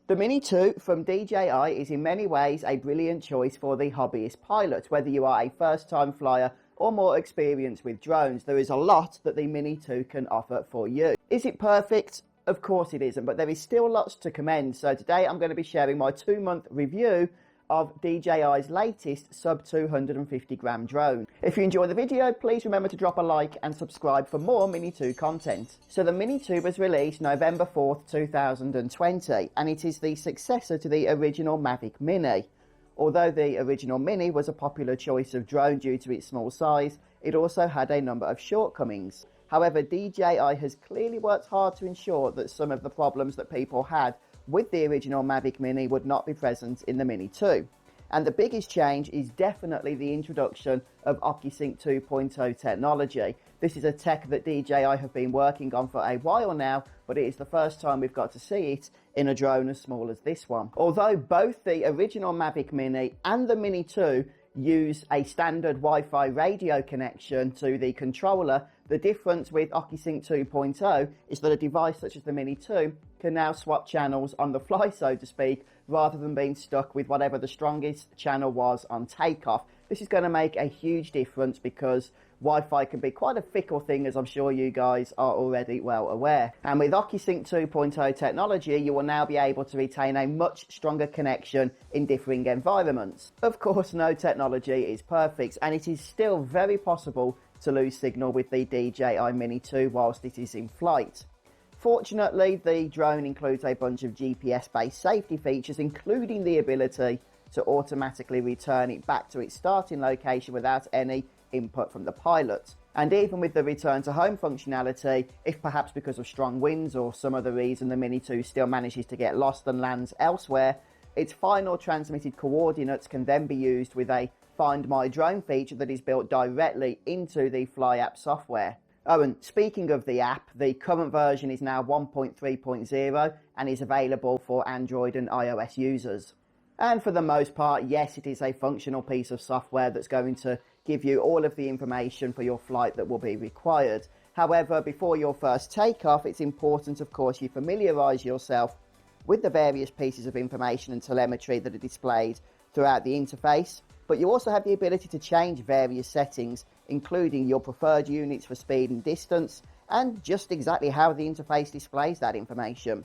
The Mini 2 from DJI is in many ways a brilliant choice for the hobbyist pilot. Whether you are a first-time flyer or more experienced with drones, there is a lot that the Mini 2 can offer for you. Is it perfect? Of course it isn't, but there is still lots to commend. So today I'm going to be sharing my 2-month review of DJI's latest sub 250 gram drone. If you enjoy the video, please remember to drop a like and subscribe for more Mini 2 content. So the Mini 2 was released November 4th, 2020, and it is the successor to the original Mavic Mini. Although the original Mini was a popular choice of drone due to its small size, it also had a number of shortcomings. However, DJI has clearly worked hard to ensure that some of the problems that people had with the original Mavic Mini would not be present in the Mini 2. And the biggest change is definitely the introduction of Ocusync 2.0 technology. This is a tech that DJI have been working on for a while now, but it is the first time we've got to see it in a drone as small as this one. Although both the original Mavic Mini and the Mini 2 use a standard Wi-Fi radio connection to the controller, the difference with Ocusync 2.0 is that a device such as the Mini 2 can now swap channels on the fly, so to speak, rather than being stuck with whatever the strongest channel was on takeoff. This is going to make a huge difference because Wi-Fi can be quite a fickle thing, as I'm sure you guys are already well aware. And with Ocusync 2.0 technology, you will now be able to retain a much stronger connection in differing environments. Of course, no technology is perfect, and it is still very possible to lose signal with the DJI Mini 2 whilst it is in flight. Fortunately, the drone includes a bunch of GPS-based safety features, including the ability to automatically return it back to its starting location without any input from the pilot. And even with the return to home functionality, if perhaps because of strong winds or some other reason the Mini 2 still manages to get lost and lands elsewhere, its final transmitted coordinates can then be used with a Find My Drone feature that is built directly into the Fly app software. Oh, and speaking of the app, the current version is now 1.3.0 and is available for Android and iOS users. And for the most part, yes, it is a functional piece of software that's going to give you all of the information for your flight that will be required. However, before your first takeoff, it's important, of course, you familiarise yourself with the various pieces of information and telemetry that are displayed throughout the interface. But you also have the ability to change various settings, including your preferred units for speed and distance, and just exactly how the interface displays that information.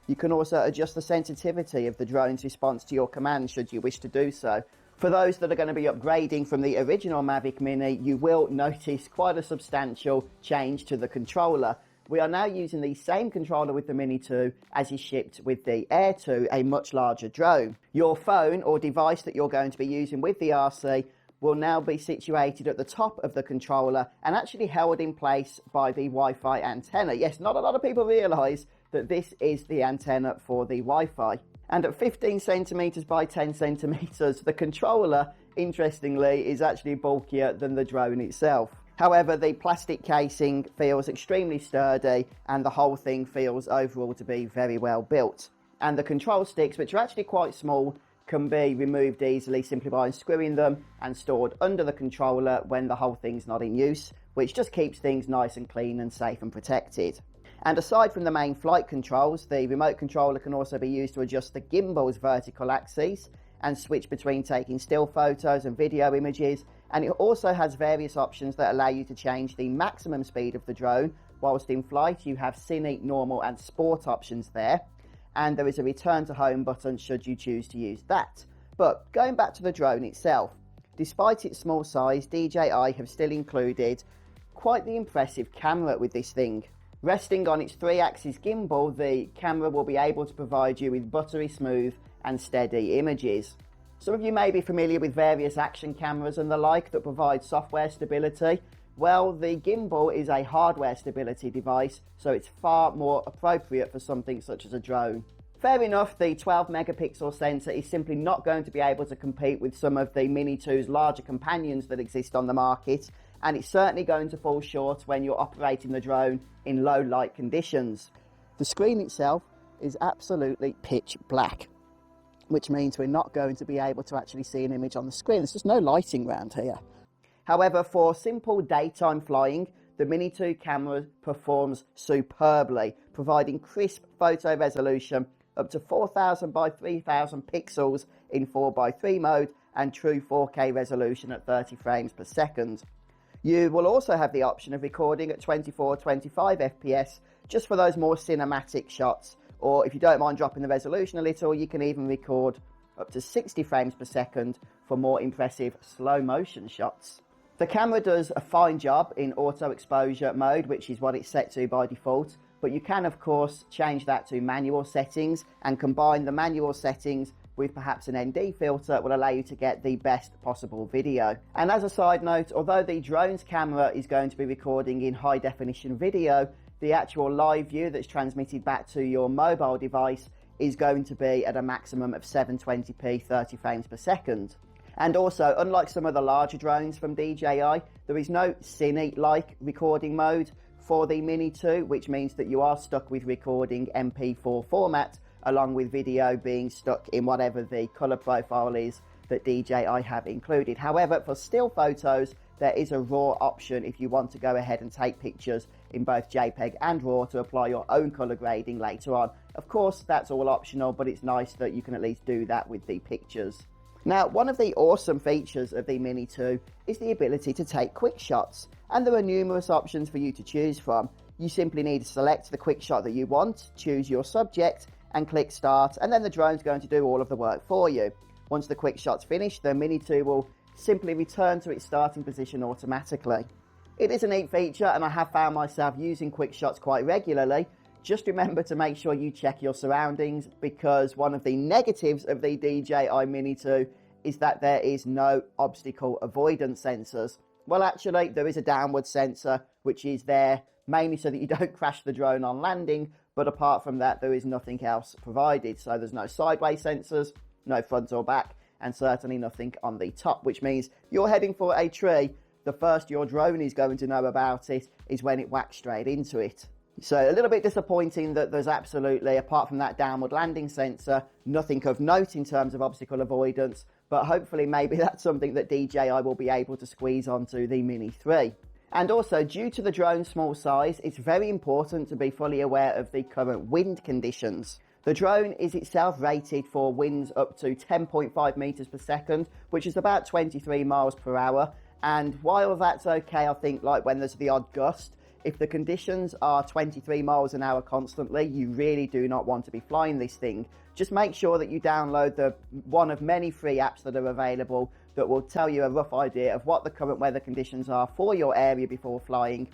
You can also adjust the sensitivity of the drone's response to your commands should you wish to do so. For those that are going to be upgrading from the original Mavic Mini, you will notice quite a substantial change to the controller. We are now using the same controller with the Mini 2 as is shipped with the Air 2, a much larger drone. Your phone or device that you're going to be using with the RC will now be situated at the top of the controller and actually held in place by the Wi-Fi antenna. Yes, not a lot of people realise that this is the antenna for the Wi-Fi. And at 15 centimeters by 10 centimeters, the controller, interestingly, is actually bulkier than the drone itself. However, the plastic casing feels extremely sturdy and the whole thing feels overall to be very well built. And the control sticks, which are actually quite small, can be removed easily simply by unscrewing them and stored under the controller when the whole thing's not in use, which just keeps things nice and clean and safe and protected. And aside from the main flight controls, the remote controller can also be used to adjust the gimbal's vertical axis and switch between taking still photos and video images, and it also has various options that allow you to change the maximum speed of the drone. Whilst in flight, you have Cine, Normal and Sport options there, and there is a return to home button should you choose to use that. But going back to the drone itself, despite its small size, DJI have still included quite the impressive camera with this thing. Resting on its 3-axis gimbal, the camera will be able to provide you with buttery smooth and steady images. Some of you may be familiar with various action cameras and the like that provide software stability. Well, the gimbal is a hardware stability device, so it's far more appropriate for something such as a drone. Fair enough, the 12 megapixel sensor is simply not going to be able to compete with some of the Mini 2's larger companions that exist on the market, and it's certainly going to fall short when you're operating the drone in low light conditions. The screen itself is absolutely pitch black, which means we're not going to be able to actually see an image on the screen. There's just no lighting around here. However, for simple daytime flying, the Mini 2 camera performs superbly, providing crisp photo resolution up to 4000 by 3000 pixels in 4:3 mode, and true 4K resolution at 30 frames per second. You will also have the option of recording at 24-25 FPS just for those more cinematic shots, or if you don't mind dropping the resolution a little, you can even record up to 60 frames per second for more impressive slow motion shots. The camera does a fine job in auto exposure mode, which is what it's set to by default, but you can of course change that to manual settings, and combine the manual settings with perhaps an ND filter will allow you to get the best possible video. And as a side note, although the drone's camera is going to be recording in high definition video, the actual live view that's transmitted back to your mobile device is going to be at a maximum of 720p 30 frames per second. And also, unlike some of the larger drones from DJI, there is no Cine-like recording mode for the Mini 2, which means that you are stuck with recording MP4 format, along with video being stuck in whatever the colour profile is that DJI have included. However, for still photos, there is a RAW option if you want to go ahead and take pictures in both JPEG and RAW to apply your own colour grading later on. Of course, that's all optional, but it's nice that you can at least do that with the pictures. Now, one of the awesome features of the Mini 2 is the ability to take quick shots, and there are numerous options for you to choose from. You simply need to select the quick shot that you want, choose your subject, and click start, and then the drone's going to do all of the work for you. Once the quick shot's finished, the Mini 2 will simply return to its starting position automatically. It is a neat feature, and I have found myself using quick shots quite regularly. Just remember to make sure you check your surroundings, because one of the negatives of the DJI Mini 2 is that there is no obstacle avoidance sensors. Well, actually, there is a downward sensor, which is there mainly so that you don't crash the drone on landing, but apart from that, there is nothing else provided. So there's no sideways sensors, no front or back, and certainly nothing on the top, which means you're heading for a tree, the first your drone is going to know about it is when it whacks straight into it. So a little bit disappointing that there's absolutely, apart from that downward landing sensor, nothing of note in terms of obstacle avoidance, but hopefully maybe that's something that DJI will be able to squeeze onto the Mini 3. And also, due to the drone's small size, it's very important to be fully aware of the current wind conditions. The drone is itself rated for winds up to 10.5 meters per second, which is about 23 miles per hour. And while that's okay, I think, like when there's the odd gust, if the conditions are 23 miles an hour constantly, you really do not want to be flying this thing. Just make sure that you download one of many free apps that are available that will tell you a rough idea of what the current weather conditions are for your area before flying.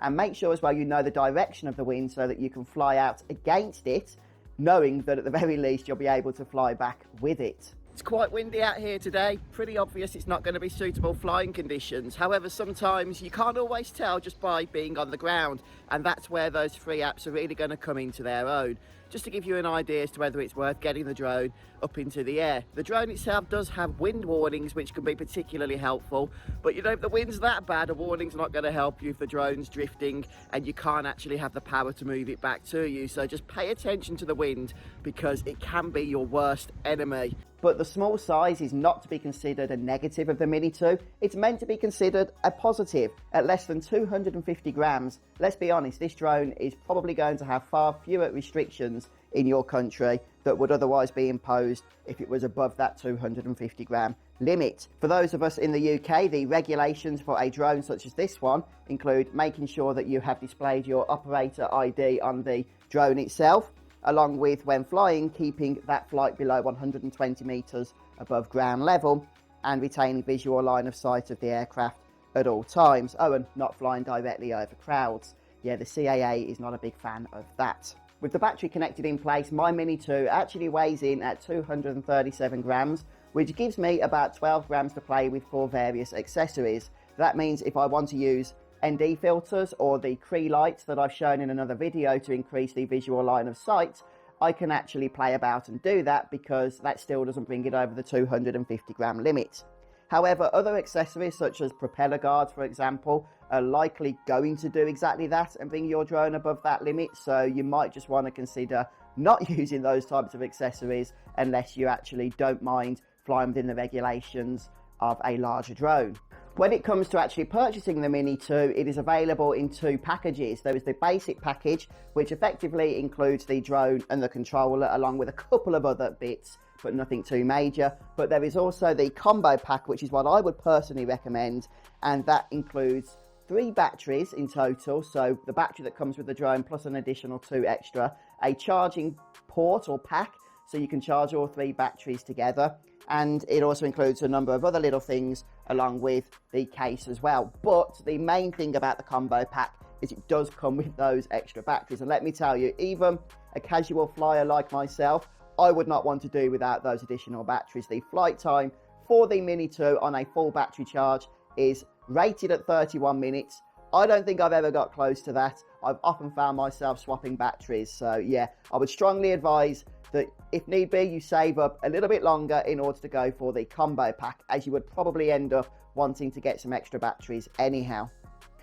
And make sure as well you know the direction of the wind so that you can fly out against it, knowing that at the very least you'll be able to fly back with it. It's quite windy out here today. Pretty obvious it's not going to be suitable flying conditions. However, sometimes you can't always tell just by being on the ground, and that's where those free apps are really going to come into their own. Just to give you an idea as to whether it's worth getting the drone up into the air. The drone itself does have wind warnings, which can be particularly helpful, but you know, if the wind's that bad, a warning's not going to help you if the drone's drifting and you can't actually have the power to move it back to you. So just pay attention to the wind, because it can be your worst enemy. But the small size is not to be considered a negative of the Mini 2. It's meant to be considered a positive. At less than 250 grams, let's be honest, this drone is probably going to have far fewer restrictions in your country that would otherwise be imposed if it was above that 250 gram limit. For those of us in the UK, the regulations for a drone such as this one include making sure that you have displayed your operator ID on the drone itself, along with, when flying, keeping that flight below 120 meters above ground level and retaining visual line of sight of the aircraft at all times. Oh, and not flying directly over crowds. Yeah, the CAA is not a big fan of that. With the battery connected in place, my Mini 2 actually weighs in at 237 grams, which gives me about 12 grams to play with for various accessories. That means if I want to use ND filters or the Cree lights that I've shown in another video to increase the visual line of sight, I can actually play about and do that, because that still doesn't bring it over the 250 gram limit. However, other accessories such as propeller guards, for example, are likely going to do exactly that and bring your drone above that limit, so you might just want to consider not using those types of accessories unless you actually don't mind flying within the regulations of a larger drone. When it comes to actually purchasing the Mini 2, it is available in two packages. There is the basic package, which effectively includes the drone and the controller, along with a couple of other bits, but nothing too major. But there is also the combo pack, which is what I would personally recommend, and that includes 3 batteries in total. So the battery that comes with the drone plus an additional 2 extra, a charging port or pack, so you can charge all 3 batteries together. And it also includes a number of other little things along with the case as well. But the main thing about the combo pack is it does come with those extra batteries. And let me tell you, even a casual flyer like myself, I would not want to do without those additional batteries. The flight time for the Mini 2 on a full battery charge is rated at 31 minutes. I don't think I've ever got close to that. I've often found myself swapping batteries. So yeah, I would strongly advise that if need be, you save up a little bit longer in order to go for the combo pack, as you would probably end up wanting to get some extra batteries anyhow.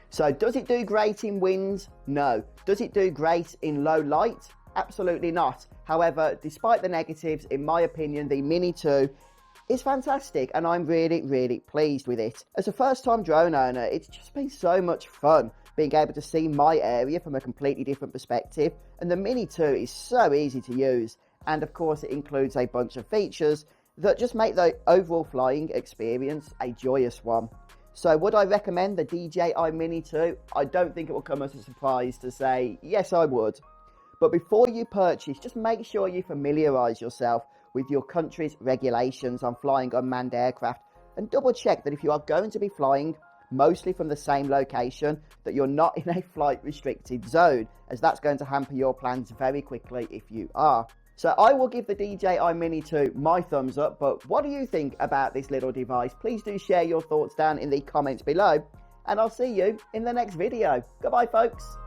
So does it do great in winds? No. Does it do great in low light? Absolutely not. However, despite the negatives, in my opinion, the Mini 2 is fantastic, and I'm really pleased with it. As a first-time drone owner, it's just been so much fun being able to see my area from a completely different perspective, and the Mini 2 is so easy to use. And of course, it includes a bunch of features that just make the overall flying experience a joyous one. So would I recommend the DJI Mini 2? I don't think it will come as a surprise to say, yes, I would. But before you purchase, just make sure you familiarise yourself with your country's regulations on flying unmanned aircraft, and double check that if you are going to be flying mostly from the same location, that you're not in a flight restricted zone, as that's going to hamper your plans very quickly if you are. So I will give the DJI Mini 2 my thumbs up, but what do you think about this little device? Please do share your thoughts down in the comments below, and I'll see you in the next video. Goodbye, folks.